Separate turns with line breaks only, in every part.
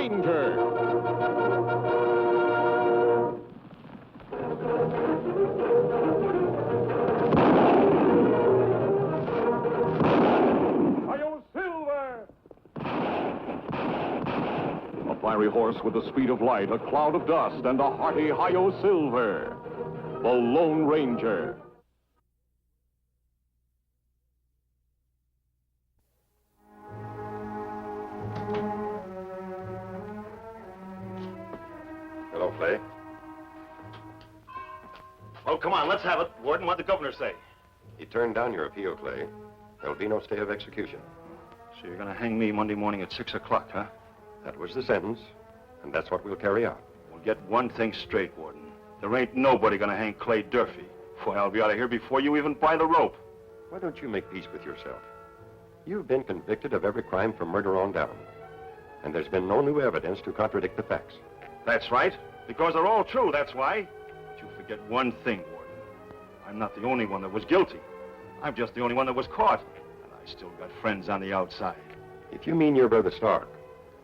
Ranger. A fiery horse with the speed of light, a cloud of dust, and a hearty Hi-Yo Silver. The Lone Ranger.
Hello, Clay.
Oh, come on, let's have it. Warden, what'd the governor say?
He turned down your appeal, Clay. There'll be no stay of execution.
So you're gonna hang me Monday morning at 6 o'clock, huh?
That was the sentence, and that's what we'll carry out.
We'll get one thing straight, Warden. There ain't nobody gonna hang Clay Durfee. Boy, I'll be out of here before you even buy the rope.
Why don't you make peace with yourself? You've been convicted of every crime from murder on down, and there's been no new evidence to contradict the facts.
That's right, because they're all true, that's why. But you forget one thing, Warden. I'm not the only one that was guilty. I'm just the only one that was caught. And I still got friends on the outside.
If you mean your brother Stark,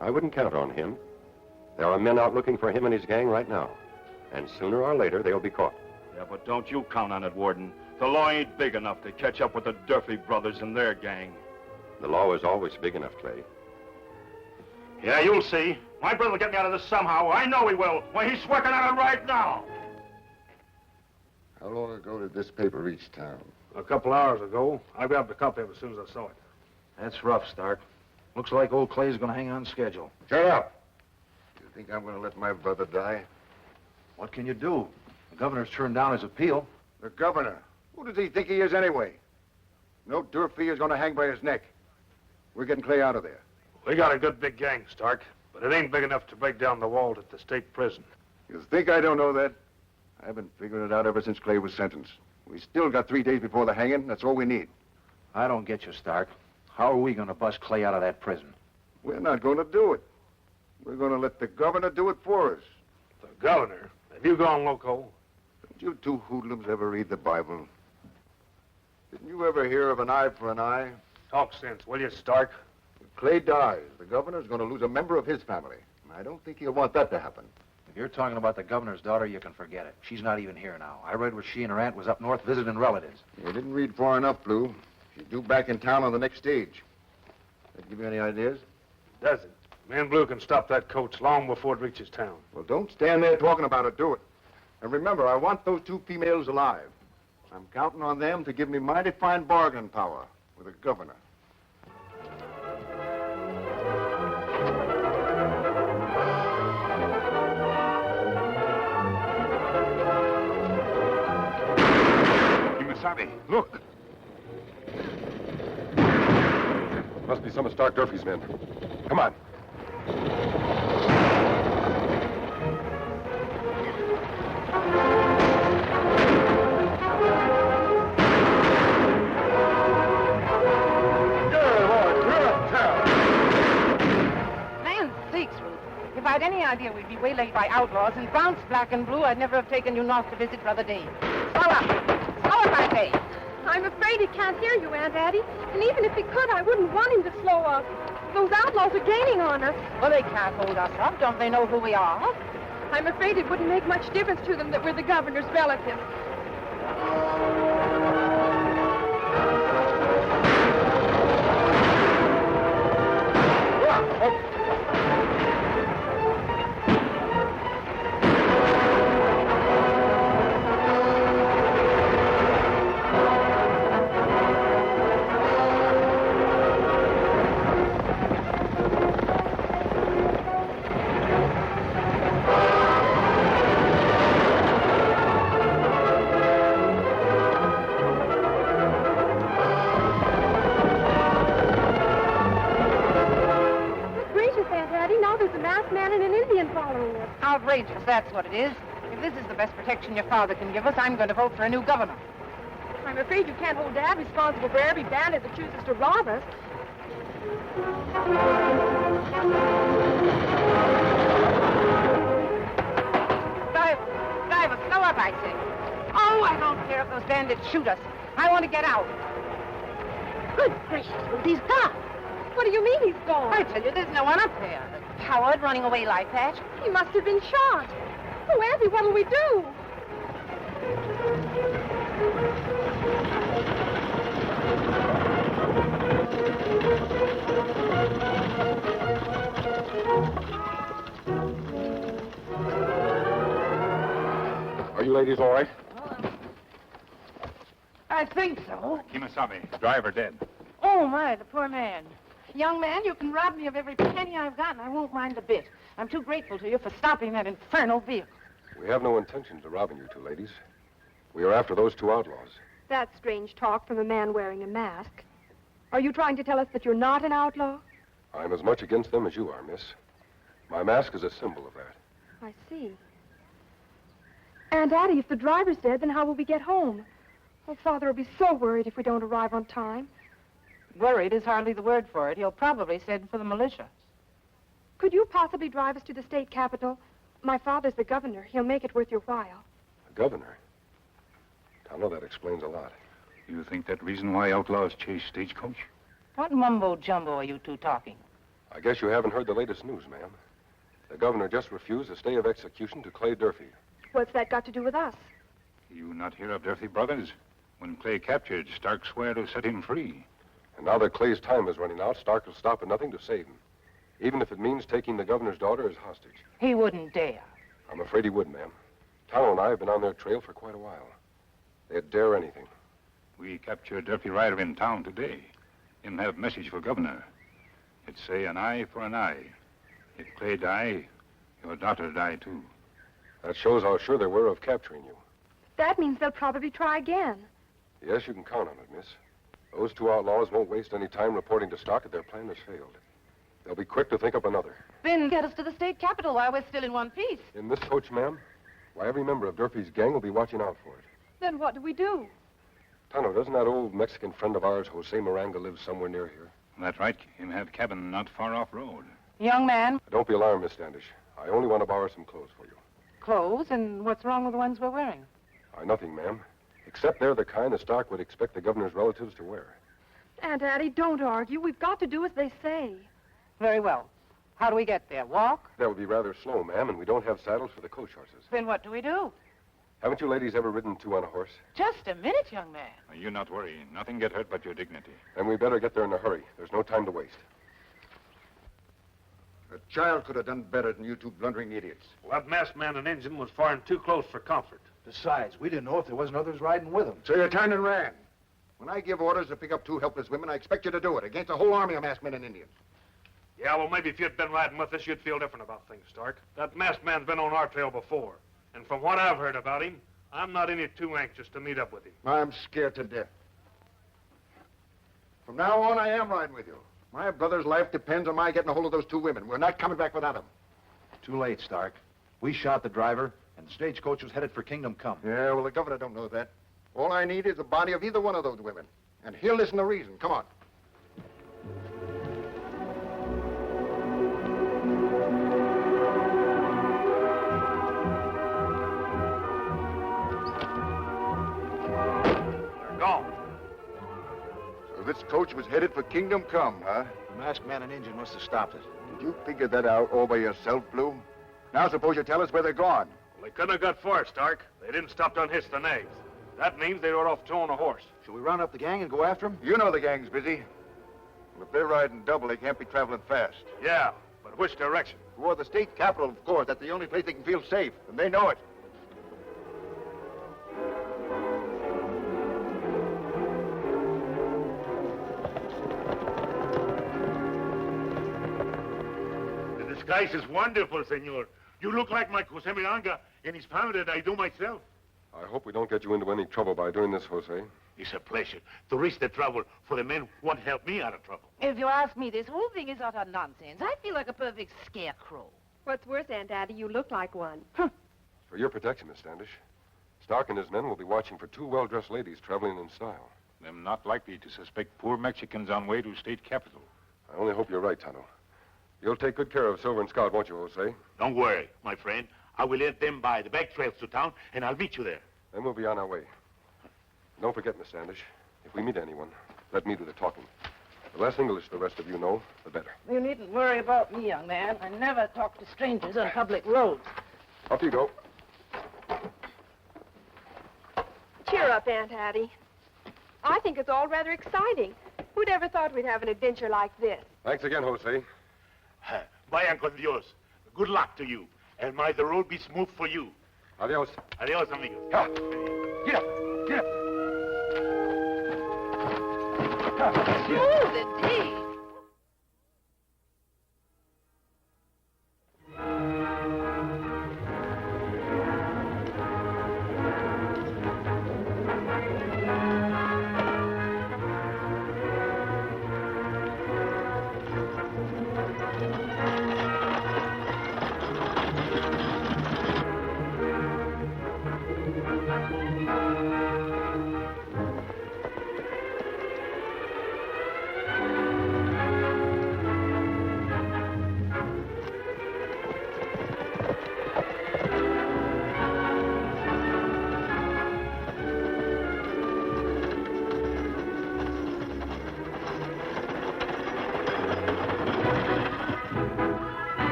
I wouldn't count on him. There are men out looking for him and his gang right now. And sooner or later, they'll be caught.
Yeah, but don't you count on it, Warden. The law ain't big enough to catch up with the Durfee brothers and their gang.
The law is always big enough, Clay.
Yeah, you'll see. My brother will get me out of this somehow. I know he will. Why, he's working on it right now.
How long ago did this paper reach town?
A couple hours ago. I grabbed a copy of it as soon as I saw it.
That's rough, Stark. Looks like old Clay's gonna hang on schedule.
Shut up! You think I'm gonna let my brother die?
What can you do? The governor's turned down his appeal.
The governor? Who does he think he is anyway? No Durfee is gonna hang by his neck. We're getting Clay out of there.
We got a good big gang, Stark, but it ain't big enough to break down the wall at the state prison.
You think I don't know that? I've been figuring it out ever since Clay was sentenced. We still got 3 days before the hanging. That's all we need.
I don't get you, Stark. How are we gonna bust Clay out of that prison?
We're not gonna do it. We're gonna let the governor do it for us.
The governor? Have you gone loco?
Don't you two hoodlums ever read the Bible? Didn't you ever hear of an eye for an eye?
Talk sense, will you, Stark?
If Clay dies, the governor's gonna lose a member of his family. And I don't think he'll want that to happen.
If you're talking about the governor's daughter, you can forget it. She's not even here now. I read where she and her aunt was up north visiting relatives.
You didn't read far enough, Blue. She's due back in town on the next stage. That give you any ideas?
Does it? Me and Blue can stop that coach long before it reaches town.
Well, don't stand there talking about it. Do it. And remember, I want those 2 females alive. I'm counting on them to give me mighty fine bargaining power with the governor.
Kimasabi, look! Must be some of Stark Durfee's men. Come on.
If I'd any idea we'd be waylaid by outlaws and bounced black and blue, I'd never have taken you north to visit Brother Dave. Slow up! Slow up, I say!
I'm afraid he can't hear you, Aunt Addie. And even if he could, I wouldn't want him to slow up. Those outlaws are gaining on us.
Well, they can't hold us up. Don't they know who we are?
I'm afraid it wouldn't make much difference to them that we're the governor's relatives.
Outrageous, that's what it is. If this is the best protection your father can give us, I'm going to vote for a new governor.
I'm afraid you can't hold Dad responsible for every bandit that chooses to rob us.
Driver, slow up, I say. Oh, I don't care if those bandits shoot us. I want to get out.
Good gracious, he's gone. What do you mean he's gone?
I tell you, there's no one up there. coward running away like that.
He must have been shot. Oh, Auntie, what'll we do?
Are you ladies all right?
I think so.
Kimasabi, driver dead.
Oh, my, the poor man. Young man, you can rob me of every penny I've got, and I won't mind a bit. I'm too grateful to you for stopping that infernal vehicle.
We have no intentions of robbing you two ladies. We are after those two outlaws.
That's strange talk from a man wearing a mask. Are you trying to tell us that you're not an outlaw?
I'm as much against them as you are, miss. My mask is a symbol of that.
I see. Aunt Addie, if the driver's dead, then how will we get home? Oh, Father will be so worried if we don't arrive on time.
Worried is hardly the word for it. He'll probably send for the militia.
Could you possibly drive us to the state capitol? My father's the governor. He'll make it worth your while.
The governor? Tonto, that explains a lot.
You think that reason why outlaws chase stagecoach?
What mumbo-jumbo are you two talking?
I guess you haven't heard the latest news, ma'am. The governor just refused a stay of execution to Clay Durfee.
What's that got to do with us?
You not hear of Durfee brothers? When Clay captured, Stark swore to set him free.
And now that Clay's time is running out, Stark will stop at nothing to save him. Even if it means taking the governor's daughter as hostage.
He wouldn't dare.
I'm afraid he would, ma'am. Tonto and I have been on their trail for quite a while. They'd dare anything.
We captured Durfee rider in town today. Him have message for governor. It say an eye for an eye. If Clay die, your daughter die too.
That shows how sure they were of capturing you.
That means they'll probably try again.
Yes, you can count on it, miss. Those two outlaws won't waste any time reporting to Stark that their plan has failed. They'll be quick to think up another.
Then get us to the state capitol while we're still in one piece.
In this coach, ma'am? Why, every member of Durfee's gang will be watching out for it.
Then what do we do?
Tonto, doesn't that old Mexican friend of ours, Jose Moranga, live somewhere near here?
That's right. Him have cabin not far off road.
Young man,
Don't be alarmed, Miss Standish. I only want to borrow some clothes for you.
clothes, and what's wrong with the ones we're wearing?
Nothing, ma'am. Except they're the kind that Stark would expect the governor's relatives to wear.
Aunt Addie, don't argue. We've got to do as they say.
Very well. How do we get there? Walk?
That would be rather slow, ma'am, and we don't have saddles for the coach horses.
Then what do we do?
Haven't you ladies ever ridden two on a horse?
Just a minute, young man.
You not worry. Nothing get hurt but your dignity.
Then we better get there in a hurry. There's no time to waste.
A child could have done better than you two blundering idiots.
Well, that masked man and engine was firing too close for comfort.
Besides, we didn't know if there wasn't others riding with him.
So you turned and ran. When I give orders to pick up two helpless women, I expect you to do it against a whole army of masked men and Indians.
Yeah, well, maybe if you'd been riding with us, you'd feel different about things, Stark. That masked man's been on our trail before. And from what I've heard about him, I'm not any too anxious to meet up with him.
I'm scared to death. From now on, I am riding with you. My brother's life depends on my getting a hold of those two women. We're not coming back without them.
Too late, Stark. We shot the driver, and the stagecoach was headed for Kingdom Come.
Yeah, well, the governor don't know that. All I need is the body of either one of those women. And he'll listen to reason. Come on.
They're gone.
So this coach was headed for Kingdom Come, huh?
The masked man and engine must have stopped it.
Did you figure that out all by yourself, Blue? Now suppose you tell us where they're gone.
Well, they couldn't have got far, Stark. They didn't stop to unhitch the nags. That means they were off towing a horse.
Should we round up the gang and go after him?
You know the gang's busy. Well, if they're riding double, they can't be traveling fast.
Yeah, but which direction?
Toward the state capitol, of course. That's the only place they can feel safe, and they know it.
The disguise is wonderful, senor. You look like my Jose Miranga and his family that I do myself.
I hope we don't get you into any trouble by doing this, Jose.
It's a pleasure to risk the trouble for the men who won't help me out of trouble.
If you ask me, this whole thing is utter nonsense. I feel like a perfect scarecrow.
What's worse, Aunt Addie, you look like one.
For your protection, Miss Standish, Stark and his men will be watching for two well-dressed ladies traveling in style.
Them not likely to suspect poor Mexicans on way to state capitol.
I only hope you're right, Tonto. You'll take good care of Silver and Scout, won't you, Jose?
Don't worry, my friend. I will let them by the back trails to town, and I'll meet you there.
Then we'll be on our way. Don't forget, Miss Standish, if we meet anyone, let me do the talking. The less English the rest of you know, the better.
You needn't worry about me, young man. I never talk to strangers on public roads.
Off you go.
Cheer up, Aunt Hattie. I think it's all rather exciting. Who'd ever thought we'd have an adventure like this?
Thanks again, Jose.
Vayan con Dios. Good luck to you. And may the road be smooth for you.
Adios.
Adios, amigos.
Ha! Get up! Get up!
Smooth indeed.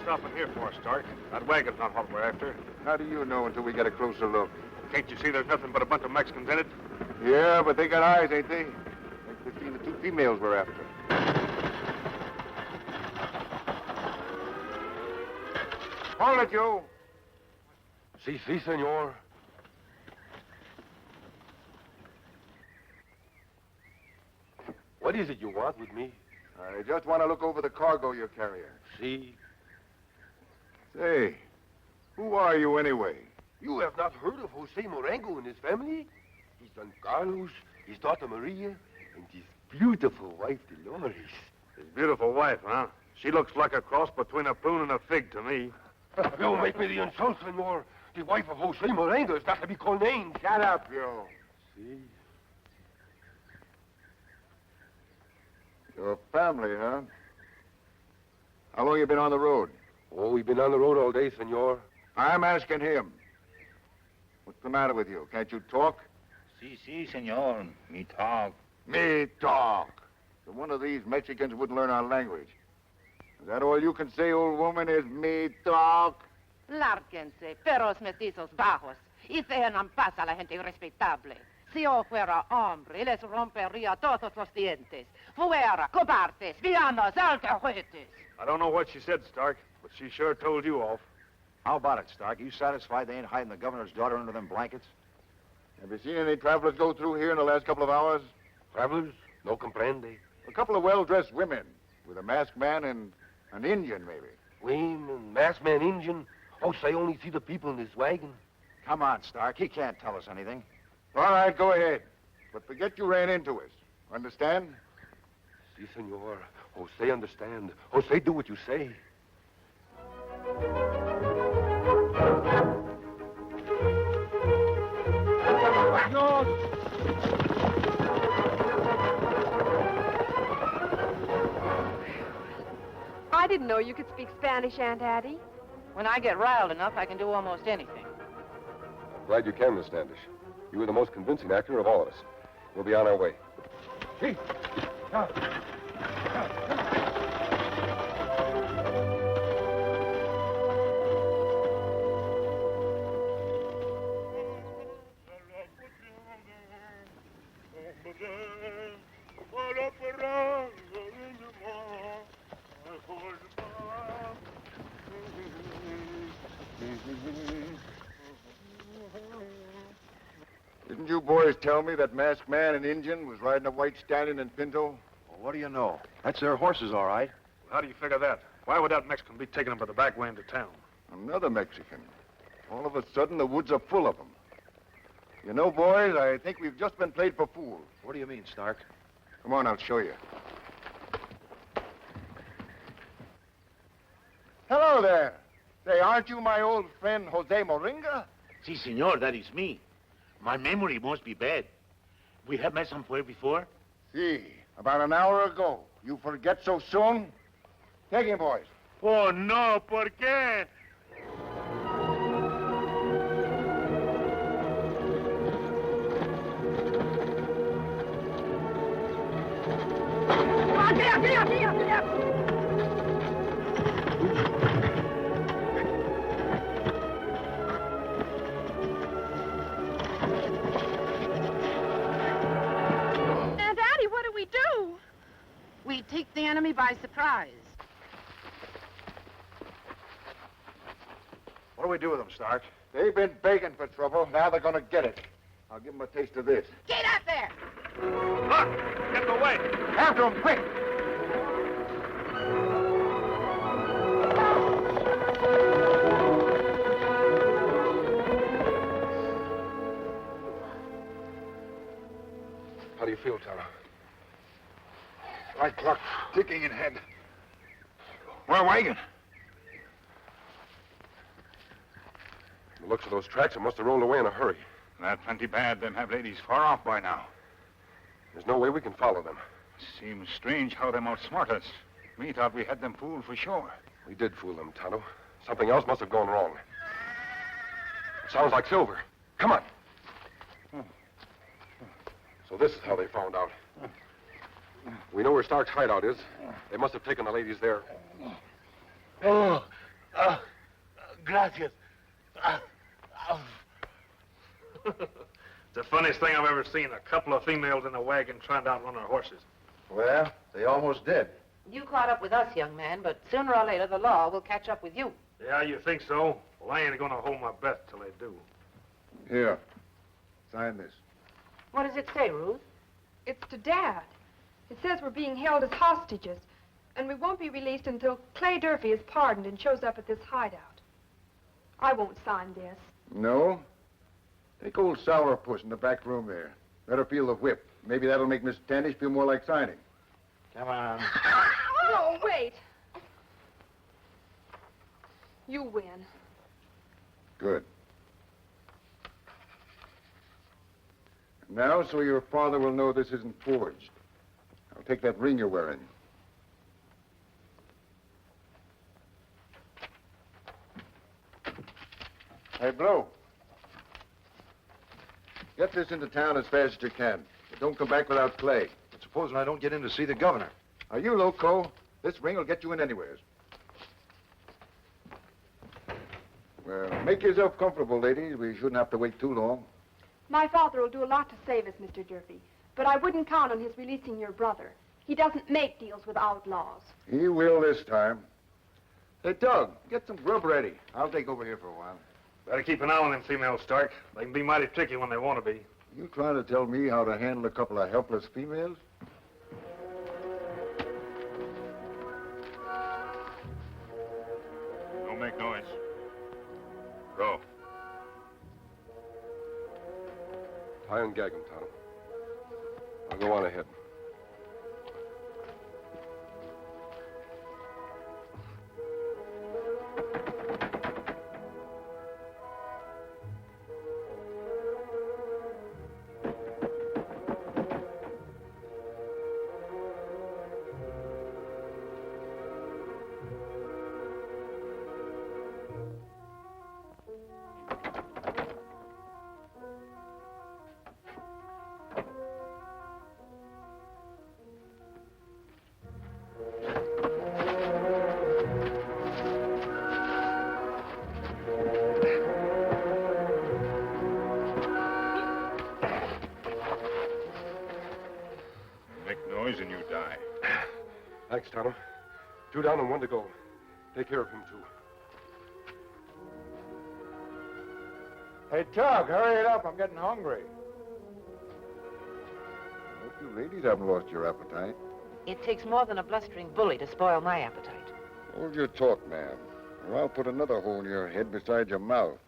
Stopping here for us, Stark. That wagon's not what we're after.
How do you know until we get a closer look?
Can't you see there's nothing but a bunch of Mexicans in it?
Yeah, but they got eyes, ain't they? Like they've seen the two females we're after. Hold it, Joe.
Si, senor. What is it you want with me?
I just want to look over the cargo you're carrying.
Si.
Say, who are you anyway?
You have not heard of Jose Morango and his family? His son Carlos, his daughter Maria, and his beautiful wife Dolores.
His beautiful wife, huh? She looks like a cross between a prune and a fig to me.
You make me the insult, senor. The wife of Jose Morango is not to be called names.
Shut up, Joe.
Si.
Your family, huh? How long you been on the road?
Oh, we've been on the road all day, senor.
I'm asking him. What's the matter with you? Can't you talk?
Si, senor. Me talk.
Me talk. So one of these Mexicans wouldn't learn our language. Is that all you can say, old woman, is me talk?
Lárguense, perros mestizos bajos. Y dejen paz a la gente irrespetable. Si yo fuera hombre, les rompería todos los dientes. Fuera, cobardes, villanos, alcahuetes.
I don't know what she said, Stark, but she sure told you off.
How about it, Stark? You satisfied they ain't hiding the governor's daughter under them blankets?
Have you seen any travelers go through here in the last couple of hours?
Travelers? No comprende.
A couple of well-dressed women with a masked man and an Indian, maybe.
Wayne and masked man Indian. Jose only see the people in his wagon.
Come on, Stark. He can't tell us anything.
All right, go ahead. But forget you ran into us. Understand?
Si, senor. Jose understand. Jose do what you say.
I didn't know you could speak Spanish, Aunt Hattie.
When I get riled enough, I can do almost anything.
I'm glad you can, Miss Standish. You were the most convincing actor of all of us. We'll be on our way. Hey!
Didn't you boys tell me that masked man and Indian was riding a white stallion and pinto?
Well, what do you know? That's their horses, all right.
How do you figure that? Why would that Mexican be taking them by the back way into town?
Another Mexican. All of a sudden, the woods are full of them. You know, boys, I think we've just been played for fools.
What do you mean, Stark?
Come on, I'll show you. Hello there. Say, aren't you my old friend Jose Moringa?
Si, senor, that is me. My memory must be bad. We have met somewhere before?
Si, about an hour ago. You forget so soon? Take him, boys.
Oh, no, ¿por qué?
Aunt Addie, what do we do?
We take the enemy by surprise.
What do we do with them, Stark?
They've been begging for trouble. Now they're going to get it. I'll give them a taste of this.
Get up there!
Look! Get away!
After them, quick!
How do you feel, Tara?
Right clock ticking in head.
Where wagon?
From the looks of those tracks, it must have rolled away in a hurry.
That plenty bad. Them have ladies far off by now.
There's no way we can follow them.
Seems strange how them outsmart us. We thought we had them fooled for sure.
We did fool them, Tonto. Something else must have gone wrong. It sounds like Silver. Come on. So this is how they found out. We know where Stark's hideout is. They must have taken the ladies there.
Oh, gracias.
It's the funniest thing I've ever seen. A couple of females in a wagon trying to outrun our horses.
Well, they almost did.
You caught up with us, young man, but sooner or later the law will catch up with you.
Yeah, you think so? Well, I ain't gonna hold my breath till they do.
Here. Sign this.
What does it say, Ruth?
It's to Dad. It says we're being held as hostages, and we won't be released until Clay Durfee is pardoned and shows up at this hideout. I won't sign this.
No? Take old Sourpuss in the back room there. Let her feel the whip. Maybe that'll make Miss Standish feel more like signing.
Come on.
No, wait. You win.
Good. Now, so your father will know this isn't forged. I'll take that ring you're wearing. Hey, Blue. Get this into town as fast as you can. But don't come back without Clay.
But supposing I don't get in to see the governor?
Are you loco? This ring will get you in anywheres. Well, make yourself comfortable, ladies. We shouldn't have to wait too long.
My father will do a lot to save us, Mr. Durfee, but I wouldn't count on his releasing your brother. He doesn't make deals with outlaws.
He will this time. Hey, Doug, get some grub ready. I'll take over here for a while.
Better keep an eye on them females, Stark. They can be mighty tricky when they want to be.
You trying to tell me how to handle a couple of helpless females?
Don't make noise. Go.
Tie and gag him, Tonto. I'll go on ahead.
And you die.
Thanks, Tonto. 2 down and 1 to go. Take care of him, too.
Hey, Tug, hurry it up. I'm getting hungry. I hope you ladies haven't lost your appetite.
It takes more than a blustering bully to spoil my appetite.
Hold your talk, ma'am, or I'll put another hole in your head beside your mouth.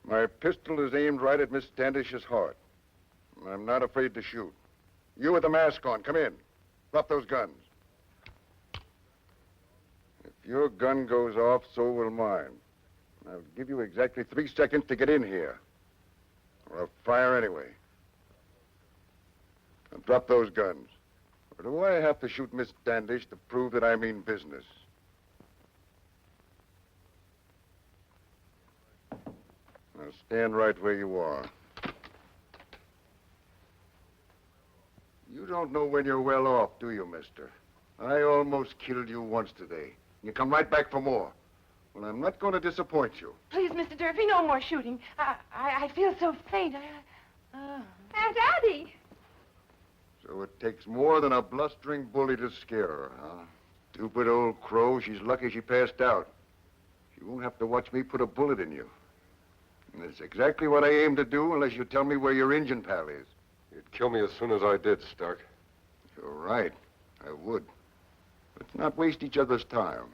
My pistol is aimed right at Miss Standish's heart. I'm not afraid to shoot. You with the mask on, come in. Drop those guns. If your gun goes off, so will mine. I'll give you exactly 3 seconds to get in here. Or I'll fire anyway. Now drop those guns. Or do I have to shoot Miss Standish to prove that I mean business? Now stand right where you are. You don't know when you're well off, do you, mister? I almost killed you once today. You come right back for more. Well, I'm not going to disappoint you.
Please, Mr. Durfee, no more shooting. I feel so faint.
Aunt Addie!
So it takes more than a blustering bully to scare her, huh? Stupid old crow. She's lucky she passed out. She won't have to watch me put a bullet in you. And that's exactly what I aim to do unless you tell me where your Injun pal is.
You'd kill me as soon as I did, Stark.
You're right. I would. Let's not waste each other's time.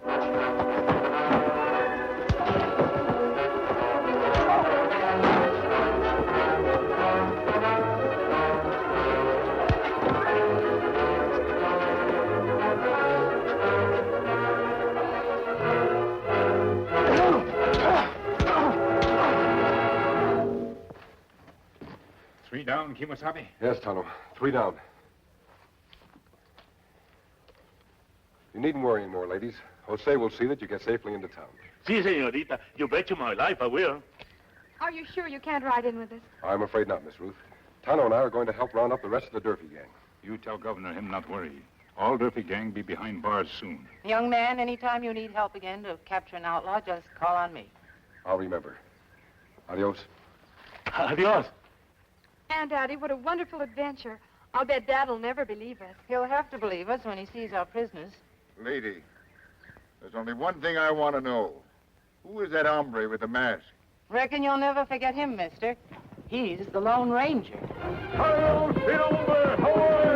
3 down, Kimasabi?
Yes, Tano. 3 down. You needn't worry anymore, ladies. Jose will see that you get safely into town.
Si, senorita. You bet you my life I will.
Are you sure you can't ride in with us?
I'm afraid not, Miss Ruth. Tano and I are going to help round up the rest of the Durfee gang.
You tell Governor him not worry. All Durfee gang be behind bars soon.
Young man, anytime you need help again to capture an outlaw, just call on me.
I'll remember. Adios.
Adios.
Aunt Addie, what a wonderful adventure. I'll bet Dad'll never believe us.
He'll have to believe us when he sees our prisoners.
Lady, there's only one thing I want to know. Who is that hombre with the mask?
Reckon you'll never forget him, mister. He's the Lone Ranger.
Hail Silver! Away!